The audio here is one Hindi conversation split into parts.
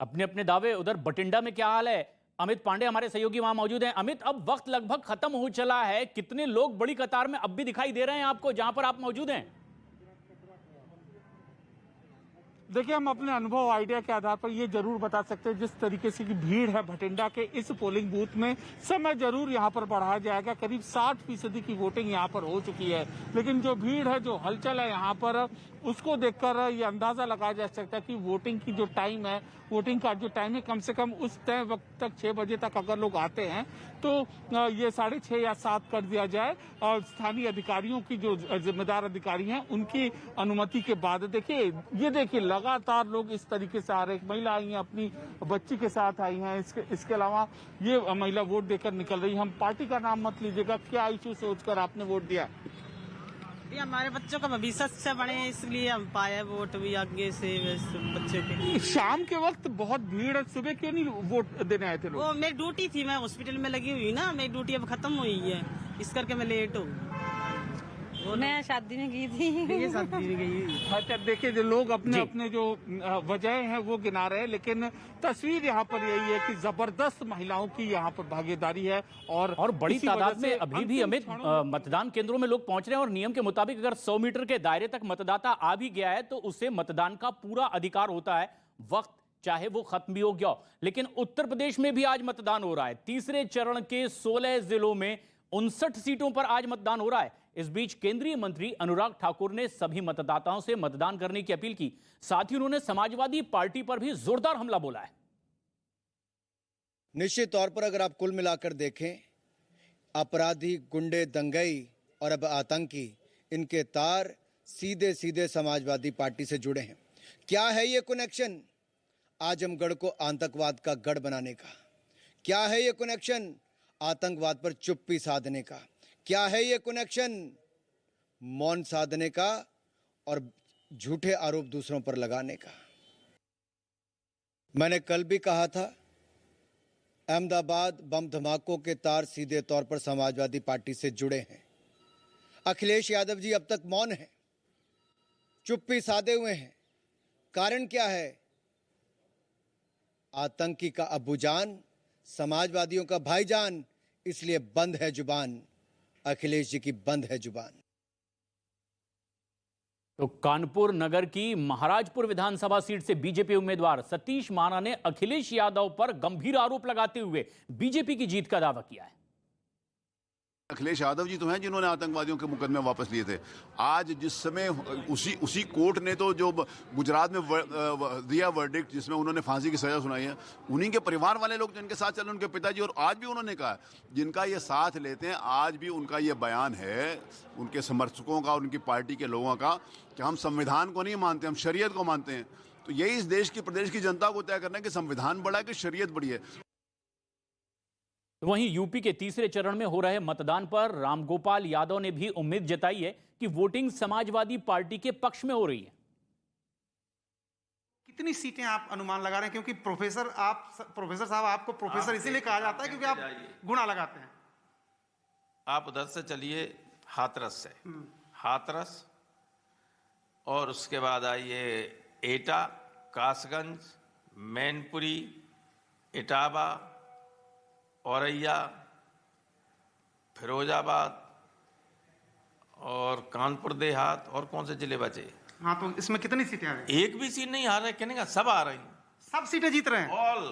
अपने अपने दावे। उधर बठिंडा में क्या हाल है? अमित पांडे हमारे सहयोगी वहां मौजूद हैं। अमित, अब वक्त लगभग खत्म हो चला है, कितने लोग बड़ी कतार में अब भी दिखाई दे रहे हैं आपको जहां पर आप मौजूद हैं? देखिए, हम अपने अनुभव आइडिया के आधार पर ये जरूर बता सकते हैं, जिस तरीके से की भीड़ है भटिंडा के इस पोलिंग बूथ में, समय जरूर यहाँ पर बढ़ाया जाएगा। करीब 60% की वोटिंग यहाँ पर हो चुकी है, लेकिन जो भीड़ है, जो हलचल है यहाँ पर, उसको देखकर ये अंदाजा लगाया जा सकता है कि वोटिंग की जो टाइम है, वोटिंग का जो टाइम है, कम से कम उस तय वक्त तक 6 बजे तक अगर लोग आते हैं तो ये 6:30 या 7 कर दिया जाए। और स्थानीय अधिकारियों की जो जिम्मेदार अधिकारी हैं उनकी अनुमति के बाद देखिए लगातार लोग इस तरीके से आ रहे हैं। महिला आई हैं, अपनी बच्ची के साथ आई हैं। इसके अलावा ये महिला वोट देकर निकल रही है। हम पार्टी का नाम मत लीजिएगा, क्या इशू सोचकर आपने वोट दिया? ये हमारे बच्चों का भविष्य अच्छा बने, इसलिए हम पाए वोट भी आगे से बच्चों के। शाम के वक्त बहुत भीड़ है, सुबह क्यों नहीं वोट देने आए थे लोग? वो मेरी ड्यूटी थी, मैं हॉस्पिटल में लगी हुई ना, मेरी ड्यूटी अब खत्म हुई है, इस करके मैं लेट हूँ। मैं शादी में गई थी। शादी में गई। अच्छा, देखिए जो लोग अपने अपने जो वजह हैं वो गिना रहे हैं, लेकिन तस्वीर यहाँ पर यही है कि जबरदस्त महिलाओं की यहाँ पर भागीदारी है। और बड़ी तादाद में अभी भी अमित मतदान केंद्रों में लोग पहुंच रहे हैं। और नियम के मुताबिक अगर 100 मीटर के दायरे तक मतदाता आ भी गया है तो उसे मतदान का पूरा अधिकार होता है, वक्त चाहे वो खत्म भी हो गया हो। लेकिन उत्तर प्रदेश में भी आज मतदान हो रहा है। तीसरे चरण के 16 जिलों में 59 सीटों पर आज मतदान हो रहा है। इस बीच केंद्रीय मंत्री अनुराग ठाकुर ने सभी मतदाताओं से मतदान करने की अपील की। साथ ही उन्होंने समाजवादी पार्टी पर भी जोरदार हमला बोला है। निश्चित तौर पर अगर आप कुल मिलाकर देखें, अपराधी, गुंडे, दंगई और अब आतंकी, इनके तार सीधे सीधे समाजवादी पार्टी से जुड़े हैं। क्या है ये कनेक्शन? आजमगढ़ को आतंकवाद का गढ़ बनाने का। क्या है ये कनेक्शन? आतंकवाद पर चुप्पी साधने का। क्या है ये कनेक्शन? मौन साधने का और झूठे आरोप दूसरों पर लगाने का। मैंने कल भी कहा था, अहमदाबाद बम धमाकों के तार सीधे तौर पर समाजवादी पार्टी से जुड़े हैं। अखिलेश यादव जी अब तक मौन हैं, चुप्पी साधे हुए हैं। कारण क्या है? आतंकी का अब्बूजान, समाजवादियों का भाईजान, इसलिए बंद है जुबान। अखिलेश जी की बंद है जुबान। तो कानपुर नगर की महाराजपुर विधानसभा सीट से बीजेपी उम्मीदवार सतीश माना ने अखिलेश यादव पर गंभीर आरोप लगाते हुए बीजेपी की जीत का दावा किया है। अखिलेश यादव जी तो हैं जिन्होंने आतंकवादियों के मुकदमे वापस लिए थे। आज जिस समय उसी कोर्ट ने तो जो गुजरात में दिया वर्डिक्ट, जिसमें उन्होंने फांसी की सजा सुनाई है, उन्हीं के परिवार वाले लोग जिनके साथ चले, उनके पिताजी, और आज भी उन्होंने कहा जिनका ये साथ लेते हैं, आज भी उनका ये बयान है उनके समर्थकों का, उनकी पार्टी के लोगों का, कि हम संविधान को नहीं मानते, हम शरीयत को मानते हैं। तो यही इस देश की, प्रदेश की जनता को तय करना है कि संविधान बड़ा है कि शरीयत बड़ी है। वहीं यूपी के तीसरे चरण में हो रहे मतदान पर रामगोपाल यादव ने भी उम्मीद जताई है कि वोटिंग समाजवादी पार्टी के पक्ष में हो रही है। कितनी सीटें आप अनुमान लगा रहे हैं? क्योंकि प्रोफेसर साहब, आपको प्रोफेसर इसीलिए कहा जाता है क्योंकि आप गुणा लगाते हैं। आप उधर से चलिए हाथरस से, हाथरस, और उसके बाद आइए एटा, कासगंज, मैनपुरी, इटावा, औरैया, फिरोजाबाद और कानपुर देहात, और कौन से जिले बचे? हाँ, तो इसमें कितनी सीटें आ रही? एक भी सीट नहीं हार रहे, कहने का सब आ रही, सब सीटें जीत रहे हैं ऑल।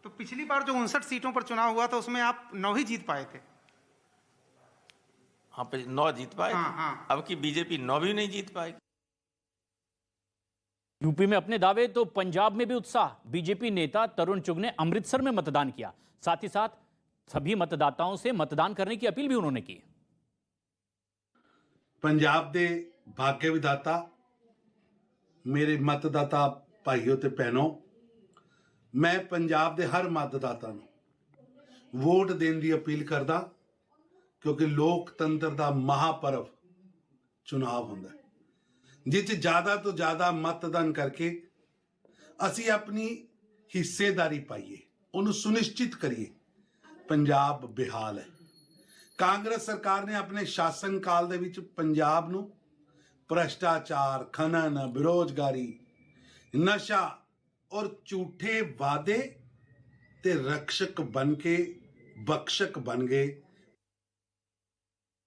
तो पिछली बार जो 59 सीटों पर चुनाव हुआ था उसमें आप 9 ही जीत पाए थे। हाँ, 9 जीत पाए। हाँ। अब की बीजेपी 9 भी नहीं जीत पाएगी। यूपी में अपने दावे तो पंजाब में भी उत्साह। बीजेपी नेता तरुण चुग ने अमृतसर में मतदान किया। साथ ही साथ सभी मतदाताओं से मतदान करने की अपील भी उन्होंने की। पंजाब दे भाग्य विधाता, मेरे मतदाता भाइयों ते भैनों, मैं पंजाब दे हर मतदाता नूं वोट देने की अपील करदा, क्योंकि लोकतंत्र का महापर्व चुनाव हुंदा है, जिस ज़्यादा तो ज़्यादा मतदान करके असी अपनी हिस्सेदारी पाइए, उन्हें सुनिश्चित करिए। पंजाब बेहाल है। कांग्रेस सरकार ने अपने शासन काल दे विच पंजाब नूं भ्रष्टाचार, खनन, बेरोजगारी, नशा ਔਰ ਝੂਠੇ ਵਾਅਦੇ ਤੇ ਰਕਸ਼ਕ ਬਣ ਕੇ ਬਖਸ਼ਕ ਬਣ ਗਏ।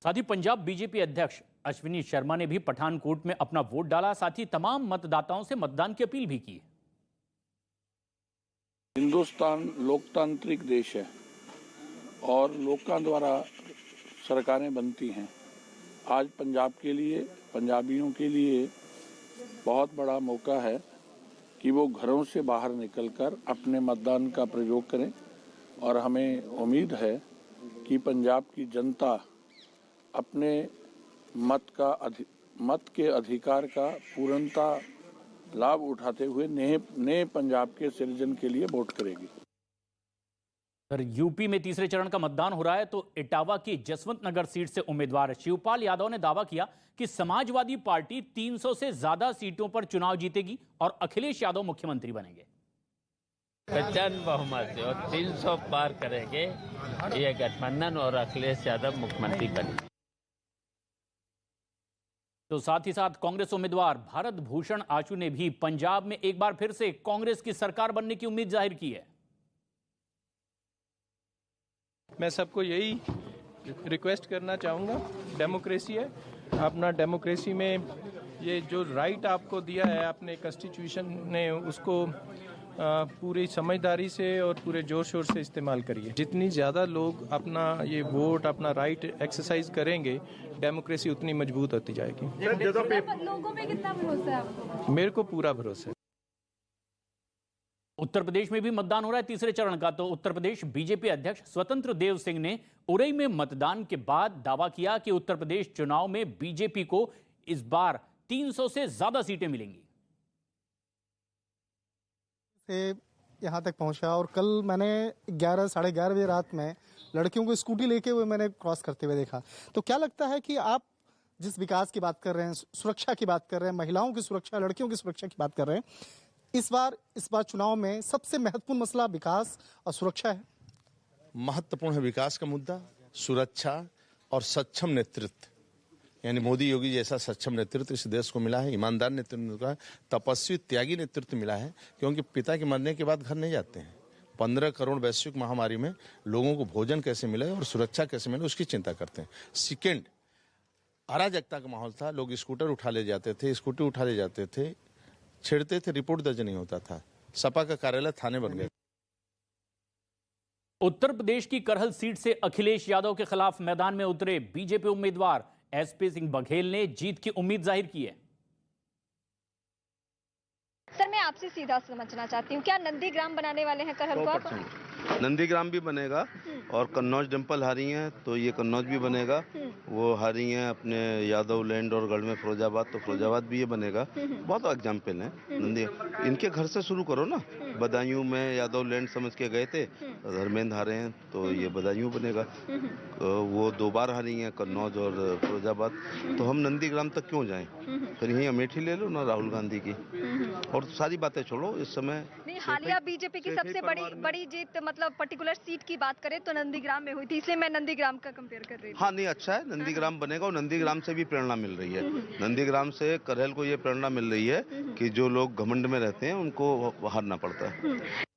साथ ही पंजाब बीजेपी अध्यक्ष अश्विनी शर्मा ने भी पठानकोट में अपना वोट डाला। साथ ही तमाम मतदाताओं से मतदान की अपील भी की। हिंदुस्तान लोकतांत्रिक देश है और लोगों द्वारा सरकारें बनती हैं। आज पंजाब के लिए, पंजाबियों के लिए बहुत बड़ा मौका है कि वो घरों से बाहर निकलकर अपने मतदान का प्रयोग करें और हमें उम्मीद है कि पंजाब की जनता अपने मत के अधिकार का पूर्णता लाभ उठाते हुए नए पंजाब के सृजन के लिए वोट करेगी। सर, यूपी में तीसरे चरण का मतदान हो रहा है तो इटावा की जसवंत नगर सीट से उम्मीदवार शिवपाल यादव ने दावा किया कि समाजवादी पार्टी 300 से ज्यादा सीटों पर चुनाव जीतेगी और अखिलेश यादव मुख्यमंत्री बनेंगे। प्रचंड बहुमत से और 300 पार करेंगे ये गठबंधन और अखिलेश यादव मुख्यमंत्री बनेंगे। तो साथ ही साथ कांग्रेस उम्मीदवार भारत भूषण आशु ने भी पंजाब में एक बार फिर से कांग्रेस की सरकार बनने की उम्मीद जाहिर की है। मैं सबको यही रिक्वेस्ट करना चाहूँगा, डेमोक्रेसी है अपना, डेमोक्रेसी में ये जो राइट आपको दिया है आपने कॉन्स्टिट्यूशन ने, उसको पूरी समझदारी से और पूरे जोर शोर से इस्तेमाल करिए। जितनी ज़्यादा लोग अपना ये वोट, अपना राइट एक्सरसाइज करेंगे, डेमोक्रेसी उतनी मजबूत होती जाएगी। लोगों पे कितना भरोसा है आपको? मेरे को पूरा भरोसा है। उत्तर प्रदेश में भी मतदान हो रहा है तीसरे चरण का। तो उत्तर प्रदेश बीजेपी अध्यक्ष स्वतंत्र देव सिंह ने उरई में मतदान के बाद दावा किया कि उत्तर प्रदेश चुनाव में बीजेपी को इस बार 300 से ज्यादा सीटें मिलेंगी। से यहाँ तक पहुंचा और कल मैंने 11 साढ़े 11 बजे रात में लड़कियों को स्कूटी लेके हुए मैंने क्रॉस करते हुए देखा। तो क्या लगता है कि आप जिस विकास की बात कर रहे हैं, सुरक्षा की बात कर रहे हैं, महिलाओं की सुरक्षा, लड़कियों की सुरक्षा की बात कर रहे हैं, इस बार चुनाव में सबसे महत्वपूर्ण मसला विकास और सुरक्षा है? महत्वपूर्ण है विकास का मुद्दा, सुरक्षा और सक्षम नेतृत्व। यानी मोदी योगी जैसा सक्षम नेतृत्व इस देश को मिला है, ईमानदार नेतृत्व मिला है, तपस्वी त्यागी नेतृत्व मिला है। क्योंकि पिता के मरने के बाद घर नहीं जाते हैं। 15 करोड़ वैश्विक महामारी में लोगों को भोजन कैसे मिले और सुरक्षा कैसे मिले उसकी चिंता करते हैं। सेकेंड, अराजकता का माहौल था, लोग स्कूटर उठा ले जाते थे, स्कूटी उठा ले जाते थे, छेड़ते थे, रिपोर्ट दर्ज नहीं होता था, सपा का कार्यालय थाने बन गए। उत्तर प्रदेश की करहल सीट से अखिलेश यादव के खिलाफ मैदान में उतरे बीजेपी उम्मीदवार एसपी सिंह बघेल ने जीत की उम्मीद जाहिर की है। सर, मैं आपसे सीधा समझना चाहती हूँ, क्या नंदीग्राम बनाने वाले हैं करहल को आप? नंदीग्राम भी बनेगा और कन्नौज डिम्पल हारी हैं तो ये कन्नौज भी बनेगा। वो हारी हैं अपने यादव लैंड और गढ़ में फिरोजाबाद, तो फिरोजाबाद भी ये बनेगा। बहुत एग्जाम्पल हैं। नंदी इनके घर से शुरू करो ना। बदायूं में यादव लैंड समझ के गए थे, धर्मेंद्र हारे हैं तो ये बदायूं बनेगा। वो 2 बार हारी हैं कन्नौज और फिरोजाबाद, तो हम नंदीग्राम तक क्यों जाएं? फिर यहीं अमेठी ले लो ना राहुल गांधी की, और सारी बातें छोड़ो। इस समय हालिया बीजेपी की सबसे बड़ी जीत, मतलब पर्टिकुलर सीट की बात करें तो नंदीग्राम में हुई थी, इसलिए मैं नंदीग्राम का कंपेयर कर रही हूँ। हाँ, नहीं, अच्छा है, नंदीग्राम बनेगा और नंदीग्राम से भी प्रेरणा मिल रही है। नंदीग्राम से करहल को ये प्रेरणा मिल रही है कि जो लोग घमंड में रहते हैं उनको हारना पड़ता है।